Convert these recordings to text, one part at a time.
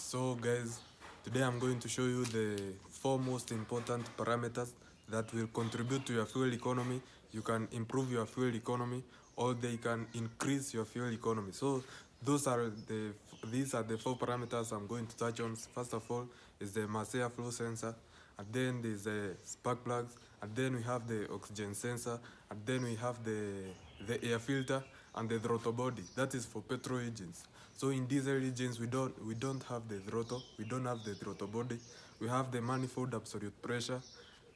So guys, today I'm going to show you the 4 most important parameters that will contribute to your fuel economy. You can improve your fuel economy or they can increase your fuel economy. So these are the 4 parameters I'm going to touch on. First of all is the mass airflow sensor, and then there's the spark plugs, and then we have the oxygen sensor, and then we have the air filter and the throttle body. That is for petrol engines. So in diesel engines we don't have the throttle, we don't have the throttle body. We have the manifold absolute pressure,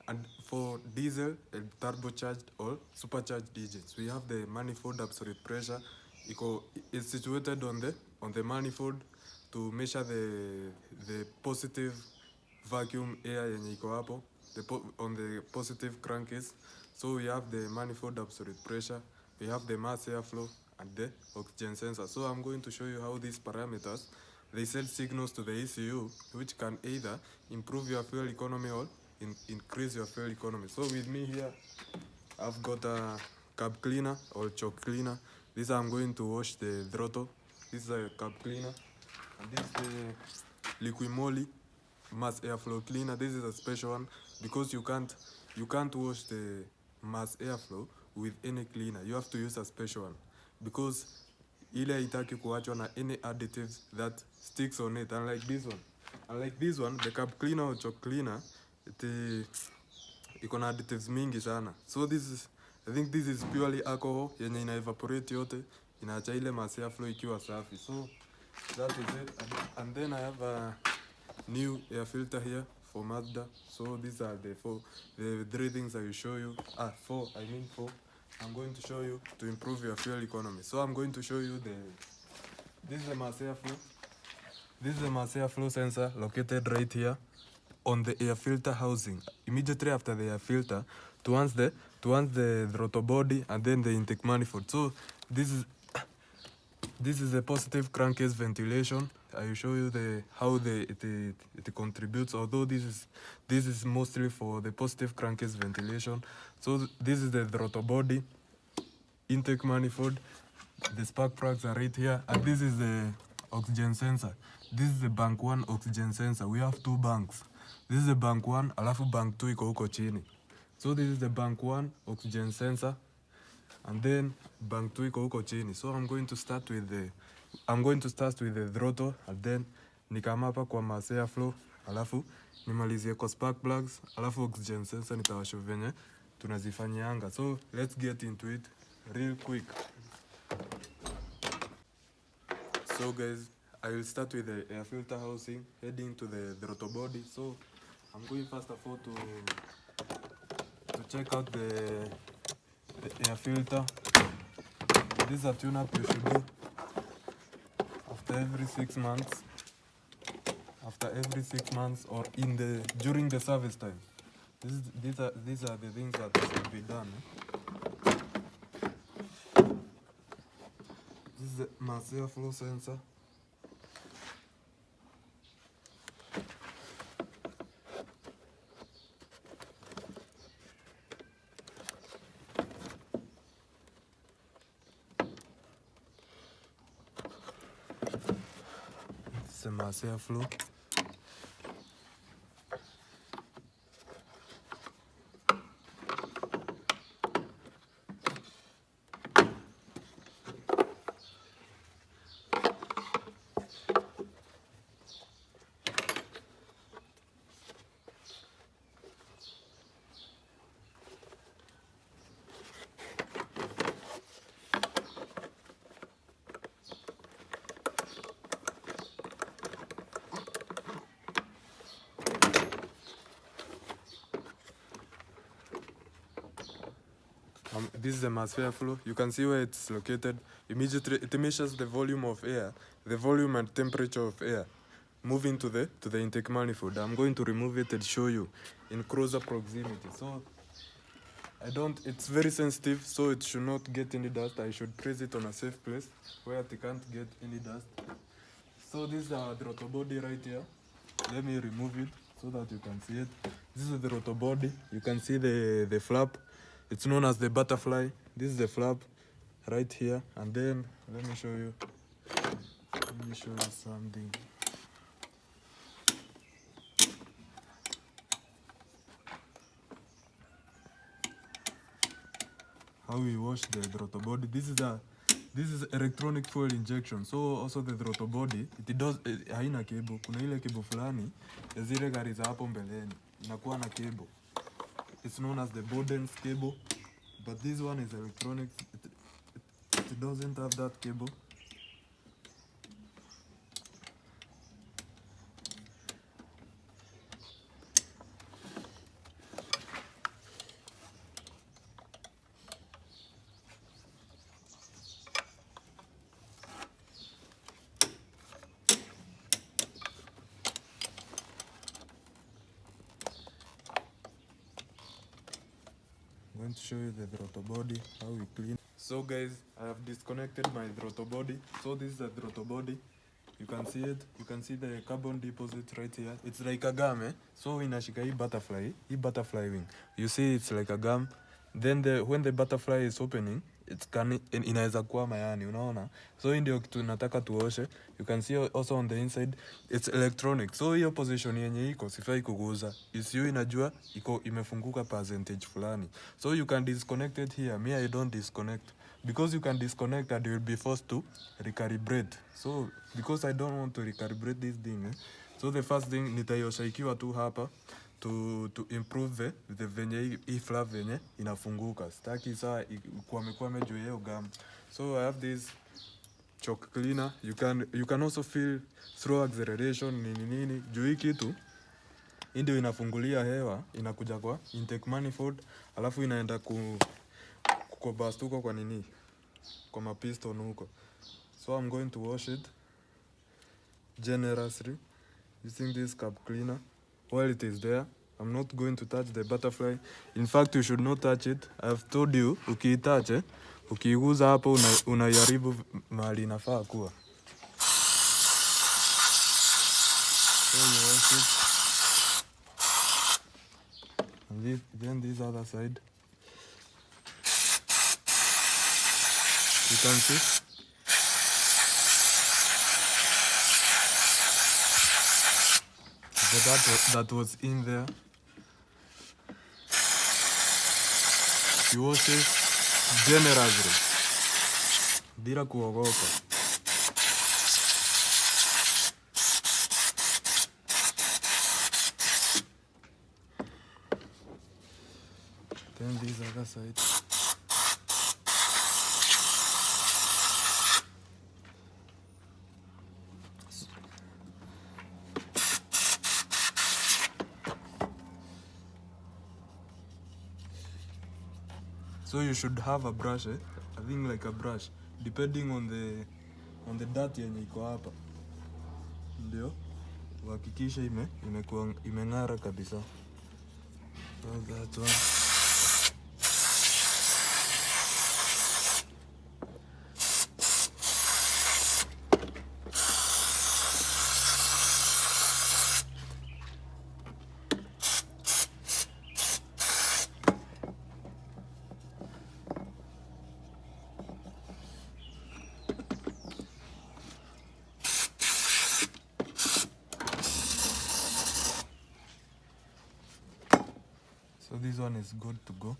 and for diesel and turbocharged or supercharged engines we have the manifold absolute pressure. It's situated on the manifold to measure the positive vacuum air yenye iko hapo on the positive crankcase. So we have the manifold absolute pressure, we have the mass airflow and the oxygen sensor. So I'm going to show you how these parameters they send signals to the ECU which can either improve your fuel economy or increase your fuel economy. So with me here I've got a cab cleaner or choke cleaner. This I'm going to wash the throttle. This is a cab cleaner, and this is the liquid moly mass airflow cleaner. This is a special one because you can't wash the mass airflow with any cleaner. You have to use a special one because ile haitaki kuachwa na any additives that sticks on it. Unlike this one, the cab cleaner or choke cleaner, iko na additives mingi sana. So I think this is purely alcohol yenye ina evaporate yote, inaacha ile mass airflow ikiwa safi. So that is it. And then I have a new air filter here for Mazda. So these are the 3 things I will show you. 4. I'm going to show you to improve your fuel economy. So I'm going to show you this is the mass airflow. This is the mass airflow sensor located right here on the air filter housing. Immediately after the air filter, towards the throttle body and then the intake manifold. So this is the positive crankcase ventilation. I will show you how it contributes. Although this is mostly for the positive crankcase ventilation. So this is the throttle body, intake manifold, the spark plugs are right here, and this is the oxygen sensor. This is the bank 1 oxygen sensor. We have 2 banks. This is the bank 1, alafu bank 2 iko huko chini. So this is the bank 1 oxygen sensor, and then bank 2 iko huko chini. So I'm going to start with the throttle, and then nikama hapa kwa mass airflow, alafu nimalizie kwa spark plugs, alafu oxygen sensor nitawashow venye tunazifanyanga. So let's get into it real quick. So guys, I will start with the air filter housing, heading to the throttle body. So I'm going first of all to check out the air filter. This is a tune-up you should do after every 6 months. After every 6 months or during the service time. These are the things that should be done. This is the mass airflow sensor. This is the mass airflow. This is the mass airflow. You can see where it's located. Immediately, it measures the volume of air, the volume and temperature of air moving to the intake manifold. I'm going to remove it and show you in closer proximity. So it's very sensitive, so it should not get any dust. I should place it on a safe place where it can't get any dust. So this is our throttle body right here. Let me remove it so that you can see it. This is the throttle body. You can see the flap. It's known as the butterfly. This is the flap right here. And then let me show you something. how we wash the throttle body. This is electronic fuel injection. So also the throttle body, it does haina cable. Kuna ile cable fulani ya zile gari za hapo mbeleni inakuwa na cable. It's known as the Boden's cable, but this one is electronic. It doesn't have that cable. I'm going to show you the throttle body, how we clean. So guys, I have disconnected my throttle body. So this is the throttle body. You can see it. You can see the carbon deposit right here. It's like a gum, eh? So inashika hii butterfly wing. You see it's like a gum. Then when the butterfly is opening, inaweza kuwa mayani, unaona? So hii ndio kitu nataka tuoshe. You can see also on the inside, it's electronic. So hiyo position yenye iko sifai kuguza. ECU inajua imefunguka percentage fulani. So you can disconnect it here. Me, I don't disconnect. Because you can disconnect and you will be forced to recalibrate. So because I don't want to recalibrate this thing, so the first thing nitaiosha ikiwa tu hapa to improve the venye hii flap venye inafunguka. Sitaki saa kwame juu ya hiyo gum. So I have this choke cleaner. You can also feel through acceleration nini juu hii kitu hii ndio inafungulia hewa inakuja kwa intake manifold, alafu inaenda kukombust huko kwa nini, kwa mapiston huko. So I'm going to wash it generously using this cup cleaner while it is there. I'm not going to touch the butterfly. In fact, you should not touch it. I've told you, ukiitouch, ukiiguza hapo unaiharibu mahali inafaa kuwa. So you wash it. And then this other side. You can see. So that was in there. You wash it generously, bila kuogopa. Then this other side. So you should have a brush, I think like a brush, depending on the dirt yenye iko hapa. Ndio uhakikishe imeng'ara kabisa. So that's one. So this one is good to go.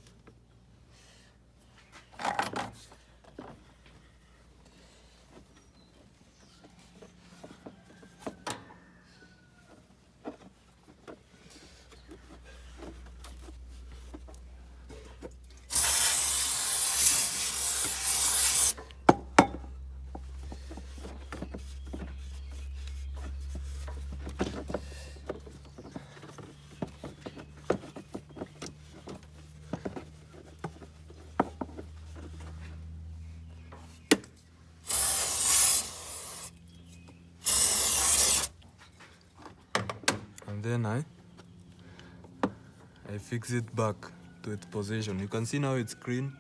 And then I fix it back to its position. You can see now it's clean,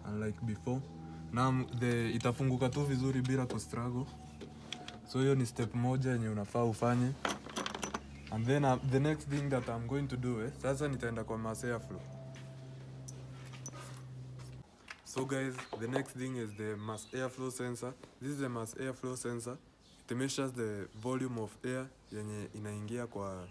unlike before. Now itafunguka tu vizuri bila ku struggle. So hiyo ni step moja yenye unafaa ufanye. And then the next thing that I'm going to do, sasa nitaenda kwa mass airflow. So guys, the next thing is the mass airflow sensor. This is the mass airflow sensor. It measures the volume of air yenye inaingia kwa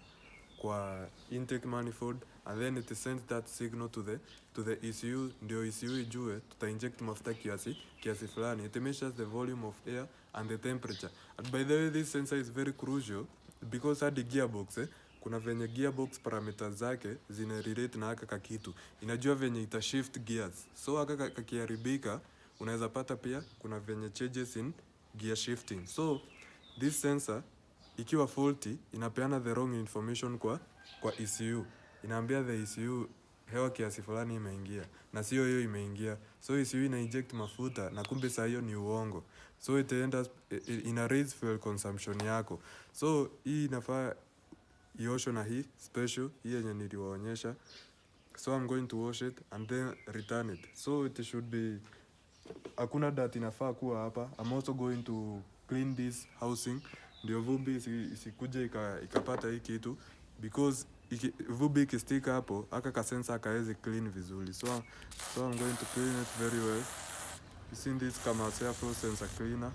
kwa intake manifold, and then it sends that signal to the ECU, ndio ECU ijue tuta inject mafuta kiasi fulani. It measures the volume of air and the temperature. And by the way, this sensor is very crucial because hadi gearbox kuna venye gearbox parameters zake zina relate na haka kakitu, inajua venye ita shift gears. So haka kakiharibika, unaweza pata pia kuna venye changes in gear shifting. So this sensor ikiwa faulty inapeana the wrong information kwa ECU. Inaambia the ECU hewa kiasi fulani imeingia na sio hiyo imeingia. So ECU ina inject mafuta na kumbe saa hiyo ni uongo. So ina raise fuel consumption yako. So hii inafaa iosho na hii special hii yenye niliwaonyesha. So I'm going to wash it and then return it. So it should be, hakuna data inafaa kuwa hapa. I'm also going to clean this housing ndio vumbi isikuje ikapata hii kitu, because vumbi ikistika hapo aka ka sensor kaezi clean vizuri. So I'm going to clean it very well. You see this kama airflow sensor cleaner.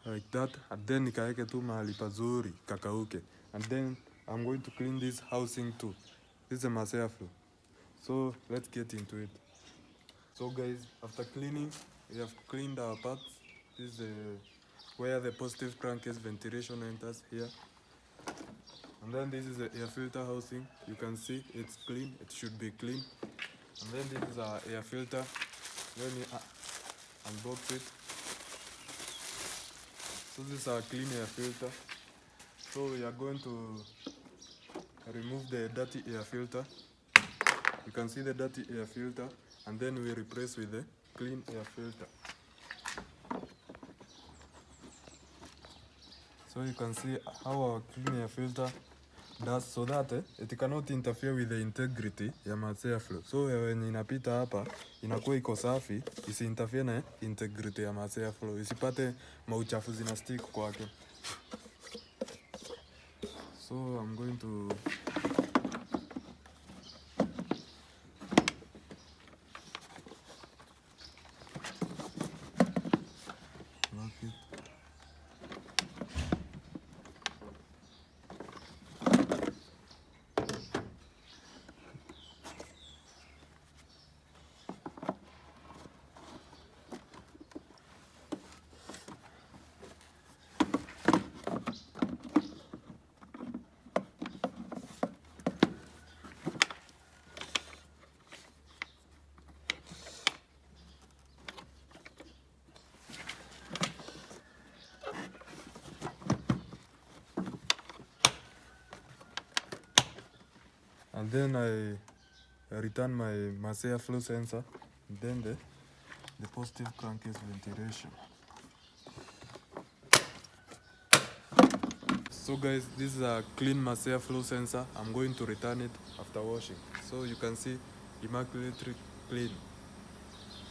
Like that, and then nikaeke tu mahali pazuri kakauke. And then I'm going to clean this housing too. This is a mass airflow. So let's get into it. So guys, after cleaning, we have cleaned our parts. This is where the positive crankcase ventilation enters here. And then this is the air filter housing. You can see it's clean, it should be clean. And then this is our air filter. Then you unbox it. So this is our clean air filter. So we are going to remove the dirty air filter. You can see the dirty air filter, and then we replace with the clean air filter. So you can see how our clean air filter does, so that it cannot interfere with the integrity ya mass airflow. So when inapita hapa inakuwa iko safi, isi interfere na integrity ya mass airflow, isipate mauchafu zina stick kwake. So I'm going to lock it. And then I return my mass airflow sensor, and then the positive crankcase ventilation. So guys, this is a clean mass airflow sensor. I'm going to return it after washing. So you can see immaculately clean.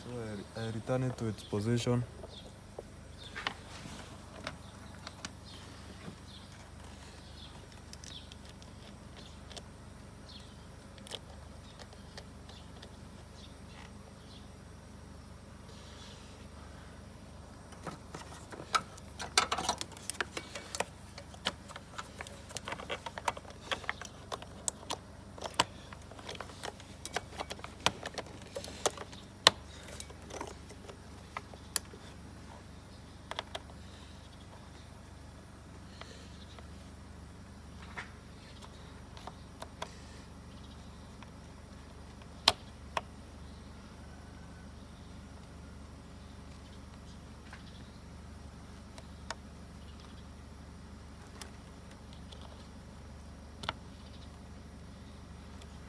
So I return it to its position.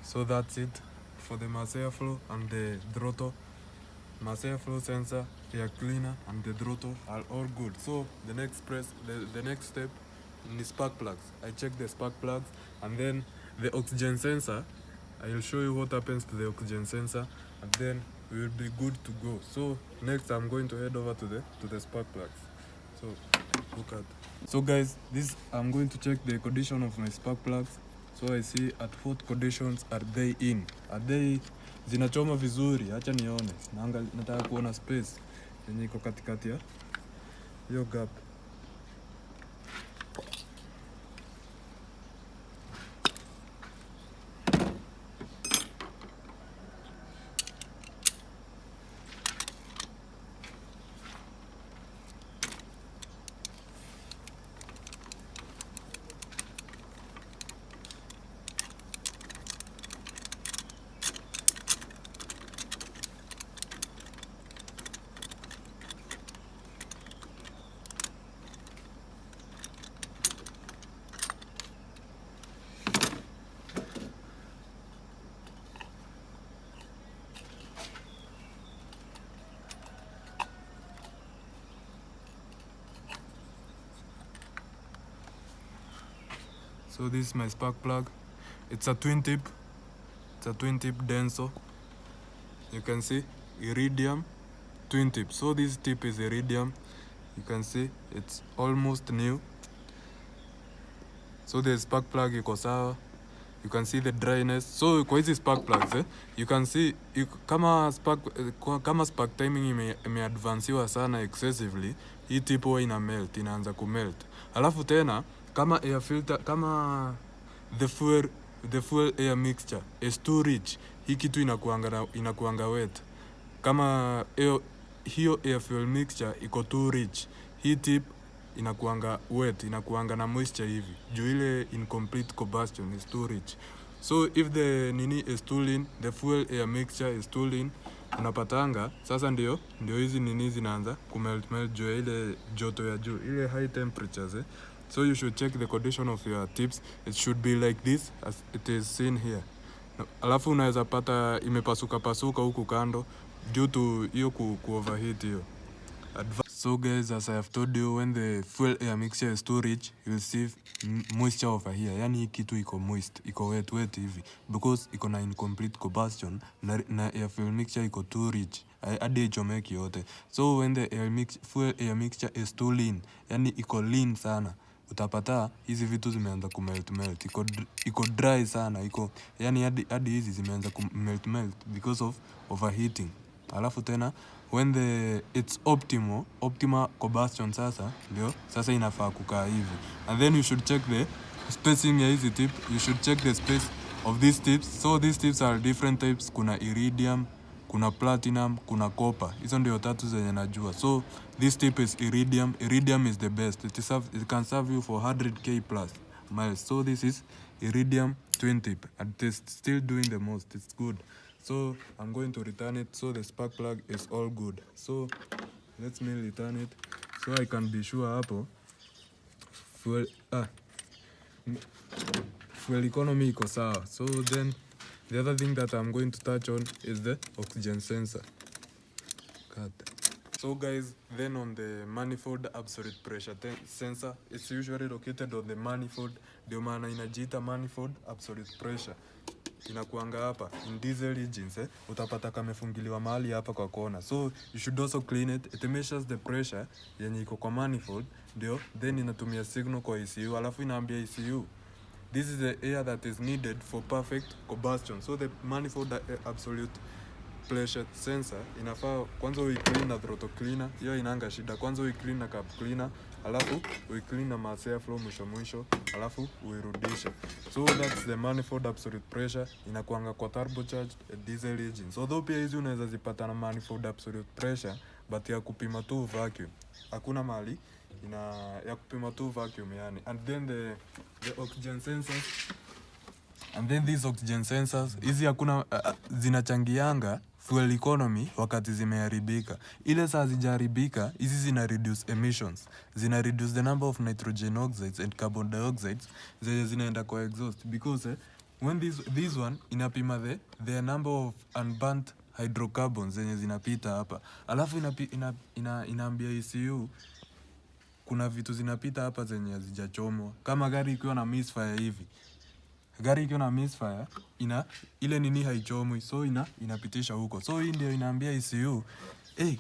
So that's it for the mass airflow and the throttle. Mass airflow sensor, air cleaner, and the throttle are all good. So the next step is spark plugs. I check the spark plugs, and then the oxygen sensor. I will show you what happens to the oxygen sensor, and then we will be good to go. So next I'm going to head over to the spark plugs. So look at. So guys, this I'm going to check the condition of my spark plugs. So I see at what conditions are they in. Are they zinachoma vizuri? Acha nione. Nataka kuona space yenye iko katikati ya hiyo gap. So this is my spark plug. It's a twin tip. It's a twin tip Denso. You can see iridium twin tip. So this tip is iridium. You can see it's almost new. So the spark plug iko sawa. You can see the dryness. So kwa hizi spark plugs you can see kama spark timing imeadvanceiwa sana excessively, hii tip huwa inaanza kumelt. Alafu tena kama air filter, kama the fuel air mixture is too rich, hii kitu inakuanga wet. Kama hiyo air fuel mixture iko too rich, hii tip inakuanga wet, inakuanga na moisture hivi. Juu ile incomplete combustion is too rich. So if the nini is too lean, the fuel air mixture is too lean, unapatanga sasa ndio hizi nini zinaanza kumelt juu ile joto ya juu, ile high temperatures. So you should check the condition of your tips. It should be like this as it is seen here. Alafu unaweza pata imepasuka huku kando due to hiyo overheat hiyo. So guys, as I have told you, when the fuel air mixture is too rich, you will see moisture over here. Yani hii kitu iko moist, iko wet hivi, because iko na incomplete combustion na air fuel mixture iko too rich. Hadi ichomeki yote. So when the fuel air mixture is too lean, yani iko lean sana, utapata hizi vitu zimeanza kumelt. Iko dry sana, yani hadi hizi zimeanza kumelt because of overheating. Alafu tena when it's optimal combustion sasa inafaa kukaa hivi. And then you should check the spacing ya hizi tip. You should check the space of these tips. So these tips are different types. Kuna iridium, kuna platinum, kuna copper. Hizo ndio tatu zenye najua. So this tip is iridium. Iridium is the best. It can serve you for 100k plus miles. So this is iridium twin tip, and it's still doing the most. It's good. So I'm going to return it. So the spark plug is all good. So let me return it so I can be sure hapo fuel economy iko sawa. So then the other thing that I'm going to touch on is the oxygen sensor. So guys, then on the manifold absolute pressure sensor, it's usually located on the manifold. Ndio maana inajiita manifold absolute pressure. Inakuanga hapa in diesel engines utapata kamefungiliwa mahali hapa kwa kona. So you should also clean it. It measures the pressure yenye iko kwa manifold, ndio then inatumia signal kwa ECU, alafu inaambia ECU this is the air that is needed for perfect combustion. So the manifold absolute pressure sensor inafaa kwanza clean na throttle cleaner. Hiyo inanga shida. Kwanza clean na cap cleaner, alafu clean na mass airflow mwisho, alafu uirudishe. So that's the manifold absolute pressure. Inakuanga kwa turbocharged diesel engine. So though pia hizi unaweza zipata na manifold absolute pressure, but ya kupima tu vacuum. Hakuna mali ya kupima tu vacuum yani. And then the oxygen sensors. And then these oxygen sensors, hizi hakuna zinachangianga fuel economy wakati zimeharibika. Ile saa zijaharibika, hizi zina reduce emissions. Zina reduce the number of nitrogen oxides and carbon dioxides zenye zinaenda kwa exhaust. Because when this one inapima the number of unburnt hydrocarbons zenye zinapita hapa. Alafu inaambia ECU kuna vitu zinapita hapa zenye hazijachomwa. Kama gari ikiwa na misfire hivi, gari ikiwa na misfire ile nini haichomwi, so inapitisha huko. So hii ndio inaambia ECU,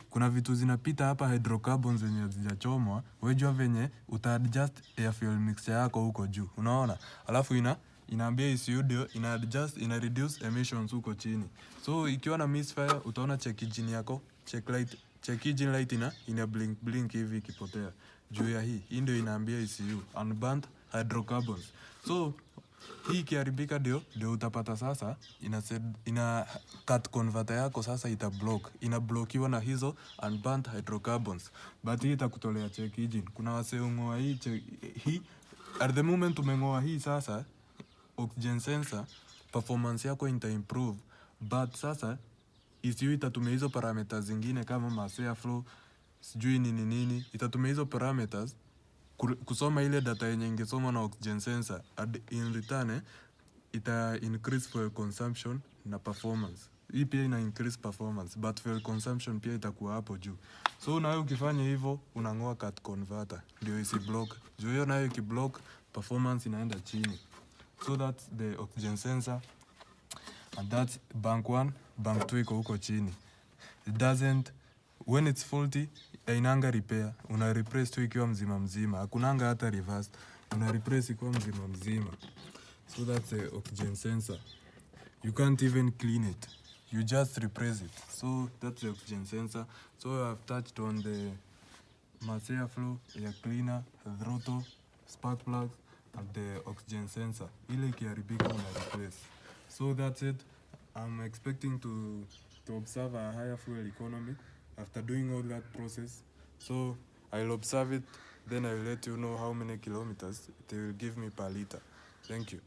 kuna vitu zinapita hapa hydrocarbons zenye hazijachomwa, wewe jua venye uta-adjust air fuel mixture yako huko juu, unaona? Alafu inaambia ECU ndio ina-adjust, ina-reduce emissions huko chini. So ikiwa na misfire, utaona check engine yako, check engine light ina blink hivi ikipotea. Juu ya hii ndio inaambia ECU unburnt hydrocarbons. So hii ikiharibika ndio utapata sasa ina cut converter yako sasa inablokiwa na hizo unburnt hydrocarbons. But hii itakutolea check engine. Kuna wase ung'oa hii at the moment umeng'oa hii sasa, oxygen sensor performance yako ita-improve, but sasa ECU itatumia hizo parameters zingine kama mass airflow, sijui nini, itatumia hizo parameters kusoma ile data yenye ingesoma na oxygen sensor. In return, ita increase fuel consumption na performance. Hii pia ina increase performance, but fuel consumption pia itakuwa hapo juu. So nayo ukifanya hivyo, unang'oa cut converter, ndio isi-block. Juu hiyo nayo iki-block, performance inaenda chini. So that's the oxygen sensor, and that's bank 1, bank 2 iko huko chini. It doesn't, when it's faulty, inanga repair, una replace tu ikiwa mzima. Hakunanga hata reverse, una replace ikiwa mzima. So that's the oxygen sensor. You can't even clean it, you just replace it. So that's the oxygen sensor. So I've touched on the mass airflow, air cleaner, throttle, spark plugs, and the oxygen sensor. Ile ikiharibika una replace. So that's it. I'm expecting to observe a higher fuel economy after doing all that process. So I'll observe it, then I'll let you know how many kilometers they will give me per liter. Thank you.